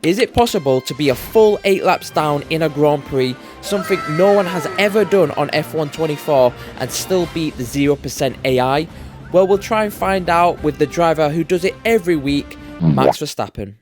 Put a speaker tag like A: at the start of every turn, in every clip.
A: Is it possible to be a full 8 laps down in a Grand Prix, something no one has ever done on F1 24, and still beat the 0% AI? Well, we'll try and find out with the driver who does it every week, Max Verstappen.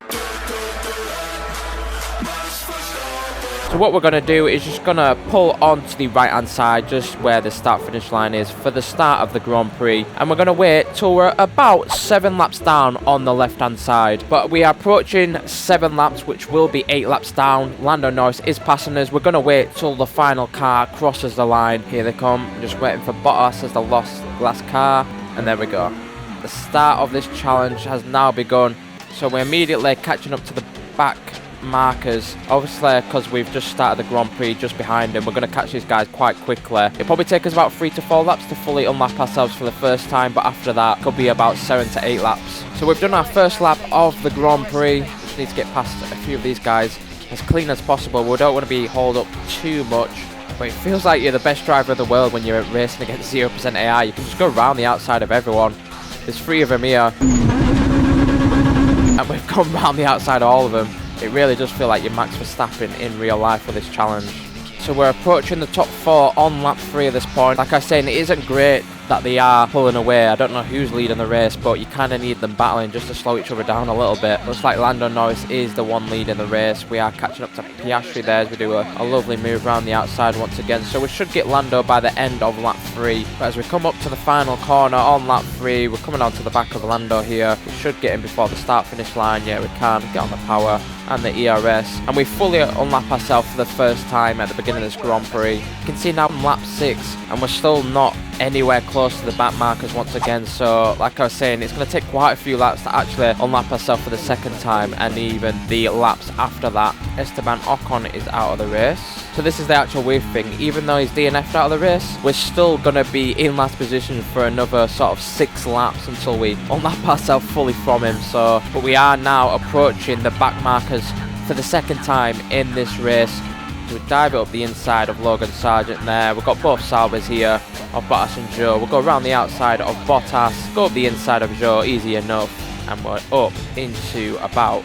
A: So what we're going to do is just going to pull onto the right hand side, just where the start finish line is for the start of the Grand Prix, and we're going to wait till we're about 7 laps down on the left hand side. But we are approaching 7 laps, which will be 8 laps down. Lando Norris is passing us. We're going to wait till the final car crosses the line. Here they come, just waiting for Bottas as the last car, and there we go. The start of this challenge has now begun, so we're immediately catching up to the back markers, obviously, because we've just started the Grand Prix just behind him. We're going to catch these guys quite quickly. It'll probably take us about 3 to 4 laps to fully unlap ourselves for the first time, but after that could be about 7 to 8 laps. So we've done our first lap of the Grand Prix. Just need to get past a few of these guys as clean as possible. We don't want to be hauled up too much, but it feels like you're the best driver of the world when you're racing against 0% AI. You can just go around the outside of everyone. There's 3 of them here, and we've gone around the outside of all of them. It really does feel like you're Max Verstappen in real life with this challenge. So we're approaching the top 4 on lap 3 at this point. Like I was saying, it isn't great that they are pulling away. I don't know who's leading the race, but you kind of need them battling just to slow each other down a little bit. Looks like Lando Norris is the one leading the race. We are catching up to Piastri there as we do a lovely move around the outside once again. So we should get Lando by the end of lap 3. But as we come up to the final corner on lap 3, we're coming onto the back of Lando here. We should get him before the start finish line. Yeah, we can get on the power and the ERS, and we fully unlap ourselves for the first time at the beginning of this Grand Prix. You can see now on lap 6, and we're still not anywhere close to the back markers once again. So like I was saying, it's going to take quite a few laps to actually unlap ourselves for the second time, and even the laps after that. Esteban Ocon is out of the race. So this is the actual weird thing, even though he's DNF'd out of the race, we're still going to be in last position for another sort of 6 laps until we unlap ourselves fully from him. So, but we are now approaching the back markers for the second time in this race. So we dive it up the inside of Logan Sargent there. We've got both Salvers here of Bottas and Zhou. We'll go around the outside of Bottas, go up the inside of Zhou, easy enough, and we're up into about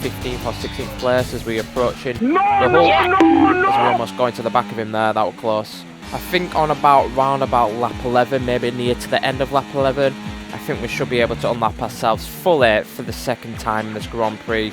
A: 15th or 16th place as we're approaching as we're almost going to the back of him there. That was close. I think on round about lap 11, maybe near to the end of lap 11, I think we should be able to unlap ourselves fully for the second time in this Grand Prix.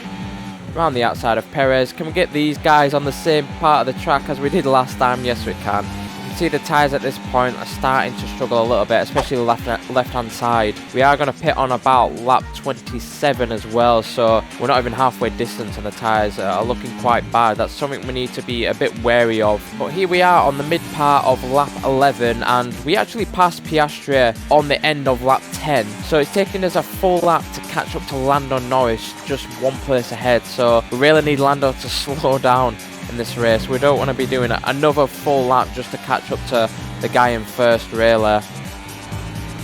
A: Around the outside of Perez, can we get these guys on the same part of the track as we did last time? Yes, we can. You can see the tyres at this point are starting to struggle a little bit, especially the left hand side. We are going to pit on about lap 27 as well, so we're not even halfway distance, and the tyres are looking quite bad. That's something we need to be a bit wary of. But here we are on the mid part of lap 11, and we actually passed Piastri on the end of lap 10. So it's taking us a full lap to catch up to Lando Norris, just 1 place ahead. So we really need Lando to slow down in this race. We don't want to be doing another full lap just to catch up to the guy in first, really.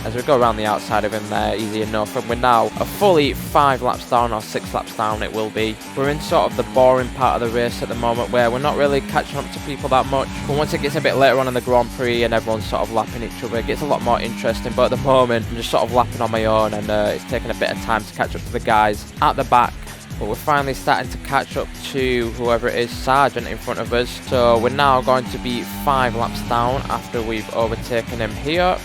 A: As we go around the outside of him there, easy enough, and we're now a fully 5 laps down, or 6 laps down it will be. We're in sort of the boring part of the race at the moment, where we're not really catching up to people that much, but once it gets a bit later on in the Grand Prix and everyone's sort of lapping each other, it gets a lot more interesting. But at the moment, I'm just sort of lapping on my own, and it's taking a bit of time to catch up to the guys at the back. But we're finally starting to catch up to whoever it is, Sargent, in front of us. So we're now going to be 5 laps down after we've overtaken him here.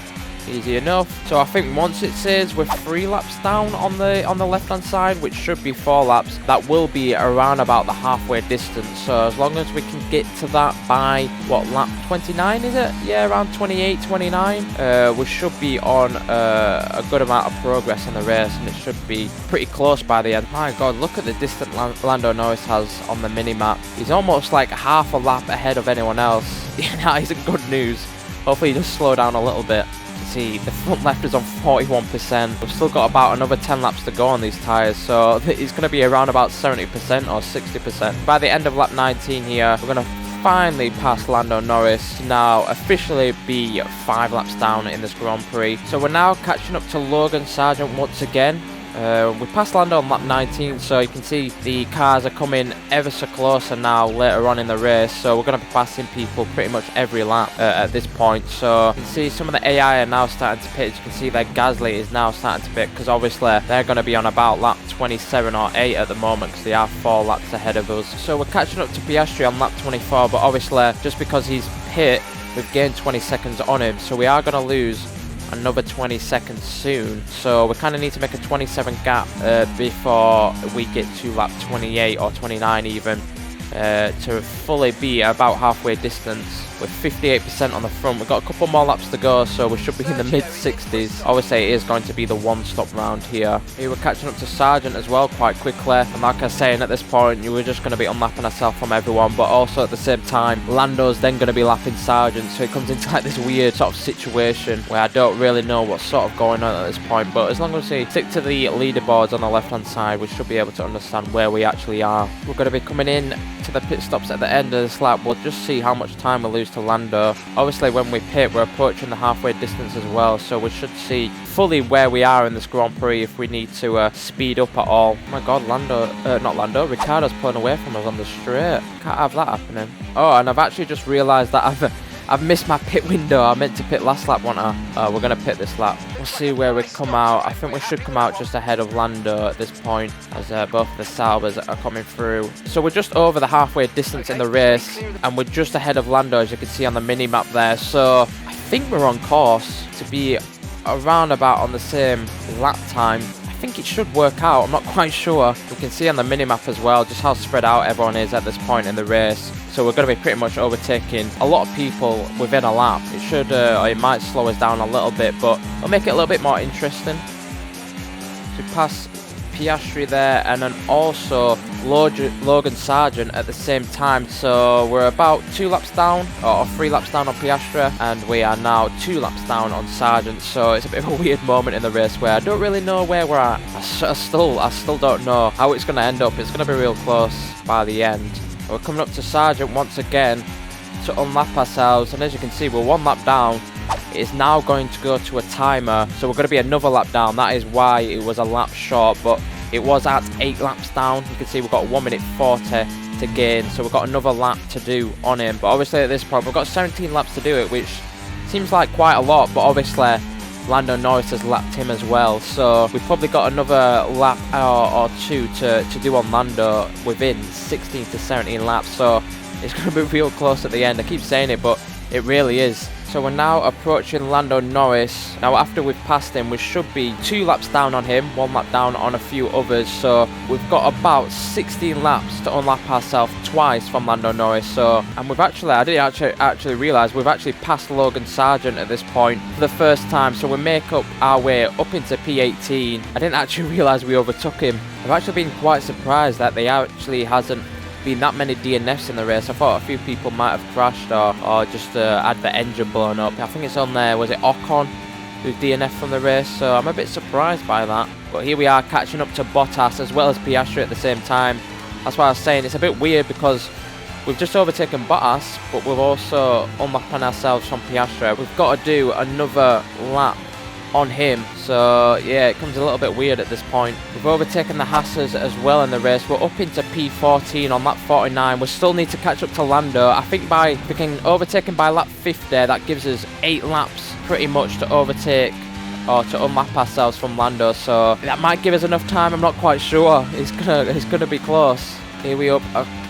A: Easy enough. So I think once it says we're 3 laps down on the left hand side, which should be 4 laps, that will be around about the halfway distance. So as long as we can get to that by what, lap 29 is it? Yeah, around 28, 29. We should be on a good amount of progress in the race, and it should be pretty close by the end. My god, look at the distance Lando Norris has on the mini-map. He's almost like half a lap ahead of anyone else. Yeah, that isn't good news. Hopefully he just slow down a little bit. See, the front left is on 41%. We've still got about another 10 laps to go on these tyres, so it's going to be around about 70% or 60%. By the end of lap 19 here, we're going to finally pass Lando Norris to now officially be 5 laps down in this Grand Prix. So we're now catching up to Logan Sargent once again. We passed Lando on lap 19, so you can see the cars are coming ever so closer now later on in the race, so we're going to be passing people pretty much every lap at this point. So you can see some of the AI are now starting to pit. As you can see there, Gasly is now starting to pit, because obviously they're going to be on about lap 27 or 8 at the moment, because they are 4 laps ahead of us. So we're catching up to Piastri on lap 24, but obviously just because he's pit, we've gained 20 seconds on him, so we are going to lose another 20 seconds soon. So we kind of need to make a 27 gap before we get to lap 28 or 29 even, to fully be about halfway distance. With 58% on the front, we've got a couple more laps to go, so we should be in the mid-60s. Obviously it is going to be the one-stop round here. Here we're catching up to Sargent as well quite quickly, and like I was saying, at this point you were just going to be unlapping ourselves from everyone, but also at the same time Lando's then going to be lapping Sargent, so it comes into like this weird sort of situation where I don't really know what's sort of going on at this point. But as long as we stick to the leaderboards on the left hand side, we should be able to understand where we actually are. We're going to be coming in to the pit stops at the end of this lap. We'll just see how much time we lose to Lando. Obviously when we pit, we're approaching the halfway distance as well, so we should see fully where we are in this Grand Prix if we need to speed up at all. Oh my god, Ricciardo's pulling away from us on the straight. Can't have that happening. Oh, and I've actually just realised that I've missed my pit window. I meant to pit last lap, wasn't I? We're going to pit this lap. We'll see where we come out. I think we should come out just ahead of Lando at this point, as both of the Saubers are coming through. So we're just over the halfway distance in the race, and we're just ahead of Lando, as you can see on the mini-map there. So I think we're on course to be around about on the same lap time. I think it should work out. I'm not quite sure. We can see on the minimap as well just how spread out everyone is at this point in the race. So we're going to be pretty much overtaking a lot of people within a lap. It should, or it might slow us down a little bit, but it'll make it a little bit more interesting. So we pass Piastri there, and then also Logan Sargent at the same time. So we're about 2 laps down, or 3 laps down on Piastri, and we are now 2 laps down on Sargent. So it's a bit of a weird moment in the race where I don't really know where we're at. I still don't know how it's going to end up. It's going to be real close by the end. We're coming up to Sargent once again to unlap ourselves, and as you can see, we're 1 lap down. It is now going to go to a timer, so we're going to be another lap down. That is why it was a lap short, but it was at 8 laps down. You can see we've got 1 minute 40 to gain, so we've got another lap to do on him. But obviously at this point we've got 17 laps to do it, which seems like quite a lot, but obviously Lando Norris has lapped him as well, so we've probably got another lap or 2 to do on Lando within 16 to 17 laps. So it's going to be real close at the end. I keep saying it, but it really is. So we're now approaching Lando Norris. Now after we've passed him, we should be 2 laps down on him, 1 lap down on a few others. So we've got about 16 laps to unlap ourselves twice from Lando Norris. So, and we've actually, I didn't actually realise, we've actually passed Logan Sargent at this point for the first time. So we make up our way up into P18. I didn't actually realise we overtook him. I've actually been quite surprised that they actually hasn't been that many DNFs in the race. I thought a few people might have crashed or just had the engine blown up. I think it's on there, was it Ocon who's DNF from the race? So I'm a bit surprised by that. But here we are catching up to Bottas as well as Piastri at the same time. That's why I was saying it's a bit weird, because we've just overtaken Bottas, but we've also unlapping ourselves from Piastri. We've got to do another lap on him, so yeah, it comes a little bit weird at this point. We've overtaken the Haasers as well in the race. We're up into P14 on lap 49. We still need to catch up to Lando. I think if we can overtake him by lap 50, that gives us 8 laps pretty much to overtake or to unlap ourselves from Lando, so that might give us enough time. I'm not quite sure. It's gonna be close. Here we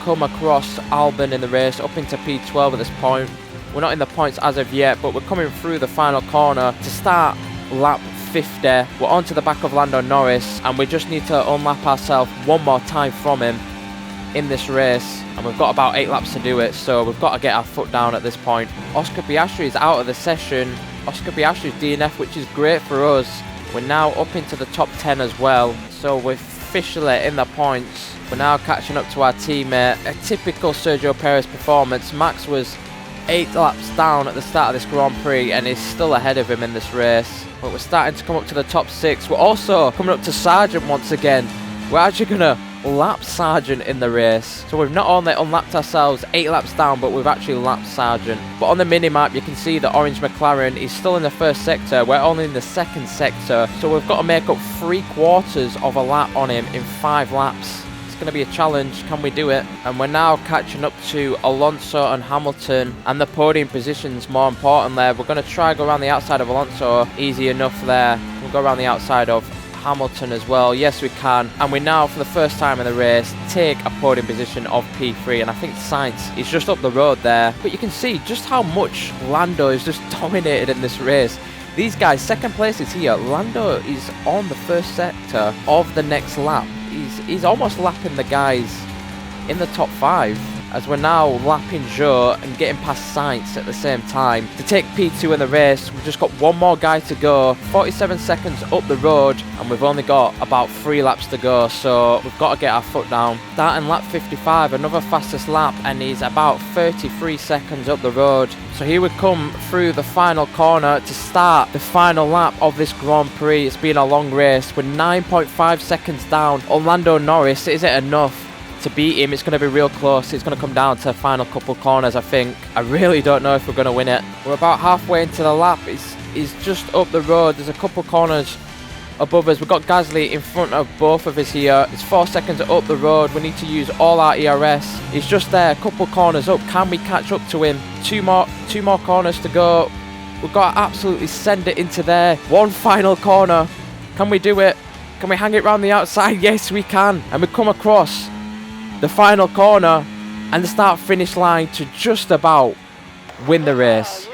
A: come across Albon in the race, up into P12 at this point. We're not in the points as of yet, but we're coming through the final corner to start lap 50. We're onto the back of Lando Norris, and we just need to unlap ourselves one more time from him in this race, and we've got about 8 laps to do it, so we've got to get our foot down at this point. Oscar Piastri is out of the session. Oscar Piastri's DNF, which is great for us. We're now up into the top 10 as well, so we're officially in the points. We're now catching up to our teammate. A typical Sergio Perez performance. Max was 8 laps down at the start of this Grand Prix and is still ahead of him in this race. But we're starting to come up to the top 6. We're also coming up to Sargent once again. We're actually going to lap sergeant in the race. So we've not only unlapped ourselves 8 laps down, but we've actually lapped sergeant. But on the mini-map, you can see the orange McLaren is still in the first sector. We're only in the second sector. So we've got to make up 3/4 of a lap on him in 5 laps. It's going to be a challenge. Can we do it? And we're now catching up to Alonso and Hamilton, and the podium positions more important there. We're going to try go around the outside of Alonso. Easy enough there. We'll go around the outside of Hamilton as well. Yes, we can. And we now, for the first time in the race, take a podium position of P3. And I think Sainz is just up the road there. But you can see just how much Lando is just dominated in this race. These guys, second place is here. Lando is on the first sector of the next lap. He's almost lapping the guys in the top 5. As we're now lapping Joe and getting past Sainz at the same time to take P2 in the race. We've just got one more guy to go, 47 seconds up the road, and we've only got about 3 laps to go, so we've got to get our foot down. Starting lap 55, another fastest lap, and he's about 33 seconds up the road. So here we come through the final corner to start the final lap of this Grand Prix. It's been a long race. We're 9.5 seconds down. Orlando Norris, is it enough to beat him? It's going to be real close. It's going to come down to the final couple corners, I think. I really don't know if we're going to win it. We're about halfway into the lap. He's just up the road. There's a couple corners above us. We've got Gasly in front of both of us here. It's 4 seconds up the road. We need to use all our ERS. He's just there, a couple corners up. Can we catch up to him? Two more corners to go. We've got to absolutely send it into there. One final corner. Can we do it? Can we hang it round the outside? Yes, we can. And we come across the final corner and the start-finish line to just about win the race.